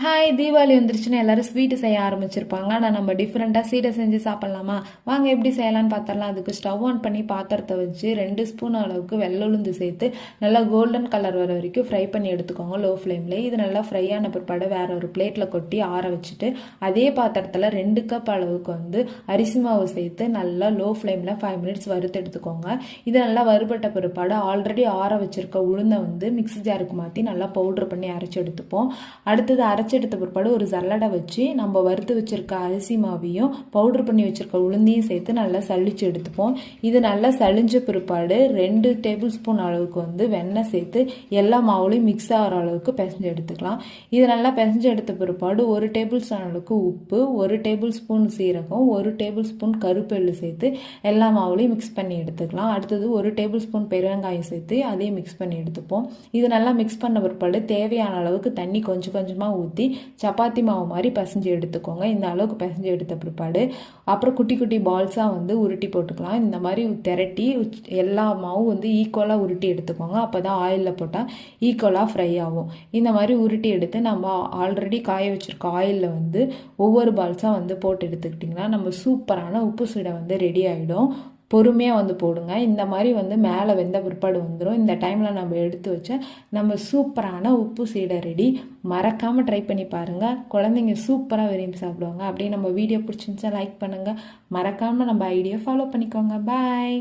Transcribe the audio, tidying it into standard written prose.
Hi Deepavali வந்துருச்சுன்னா எல்லாரும் sweet செய்ய ஆரம்பிச்சிருப்பாங்க. ஆனால் நம்ம டிஃப்ரெண்ட்டாக ஸ்வீட்டை செஞ்சு சாப்பிட்லாமா? வாங்க எப்படி செய்யலான்னு பார்த்துடலாம். அதுக்கு ஸ்டவ் ஆன் பண்ணி பாத்திரத்தை வச்சு 2 ஸ்பூன் அளவுக்கு வெள்ளை உளுந்து சேர்த்து நல்லா கோல்டன் கலர் வர வரைக்கும் ஃப்ரை பண்ணி எடுத்துக்கோங்க லோ ஃப்ளேமில். இது நல்லா ஃப்ரை ஆன பிற்பாடு வேற ஒரு பிளேட்டில் கொட்டி ஆற வச்சுட்டு அதே பாத்திரத்தில் 2 கப் அளவுக்கு அரிசி மாவு சேர்த்து நல்லா லோ ஃப்ளேமில் 5 மினிட்ஸ் வறுத்து எடுத்துக்கோங்க. இது நல்லா வறுபட்ட பிற்பாடு ஆல்ரெடி ஆற வச்சிருக்க உளுந்தை மிக்ஸி ஜாருக்கு மாற்றி நல்லா பவுட்ரு பண்ணி அரைச்சி எடுத்துப்போம். அடுத்தது அரைச்செடுத்த பிற்பாடு ஒரு சல்லடை வச்சு நம்ம வறுத்து வச்சிருக்க அரிசி மாவையும் பவுடர் பண்ணி வச்சிருக்க உளுந்தையும் சேர்த்து நல்லா சளிச்சு எடுத்துப்போம். இது நல்லா சளிஞ்ச பிற்பாடு 2 டேபிள் ஸ்பூன் அளவுக்கு வெண்ணெய் சேர்த்து எல்லா மாவுலையும் மிக்ஸ் ஆகிற அளவுக்கு பிசைஞ்சு எடுத்துக்கலாம். இது நல்லா பிசைஞ்சு எடுத்த பிற்பாடு 1 டேபிள் ஸ்பூன் அளவுக்கு உப்பு, 1 டேபிள் ஸ்பூன் சீரகம், 1 டேபிள் ஸ்பூன் கருப்பெள்ளு சேர்த்து எல்லா மாவுலையும் மிக்ஸ் பண்ணி எடுத்துக்கலாம். அடுத்தது 1 டேபிள் ஸ்பூன் பெருங்காயம் சேர்த்து அதையும் மிக்ஸ் பண்ணி எடுத்துப்போம். இது நல்லா மிக்ஸ் பண்ண பிற்பாடு தேவையான அளவுக்கு தண்ணி கொஞ்சம் கொஞ்சமாக ஊற்றி சப்பாத்தி மாவு மாதிரி பிசைஞ்சு எடுத்துக்கோங்க. இந்த அளவுக்கு பிசைஞ்சு எடுத்த பிற்பாடு அப்புறம் குட்டி குட்டி பால்ஸாக உருட்டி போட்டுக்கலாம். இந்த மாதிரி திரட்டி எல்லா மாவும் ஈக்குவலாக உருட்டி எடுத்துக்கோங்க. அப்போ தான் ஆயிலில் போட்டால் ஈக்குவலாக ஃப்ரை ஆகும். இந்த மாதிரி உருட்டி எடுத்து நம்ம ஆல்ரெடி காய வச்சுருக்க ஆயிலில் ஒவ்வொரு பால்ஸாக போட்டு எடுத்துக்கிட்டிங்கன்னா நம்ம சூப்பரான உப்பு சீடை ரெடி ஆகிடும். பொறுமையாக போடுங்க. இந்த மாதிரி மேலே வெந்த பிற்பாடு வந்துடும். இந்த டைமில் நம்ம எடுத்து வச்ச நம்ம சூப்பரான உப்பு சீடை ரெடி. மறக்காமல் ட்ரை பண்ணி பாருங்கள். குழந்தைங்க சூப்பராக விரும்பி சாப்பிடுவாங்க. அப்படியே நம்ம வீடியோ பிடிச்சிருந்துச்சா லைக் பண்ணுங்கள். மறக்காமல் நம்ம ஐடியா ஃபாலோ பண்ணிக்கோங்க. பாய்.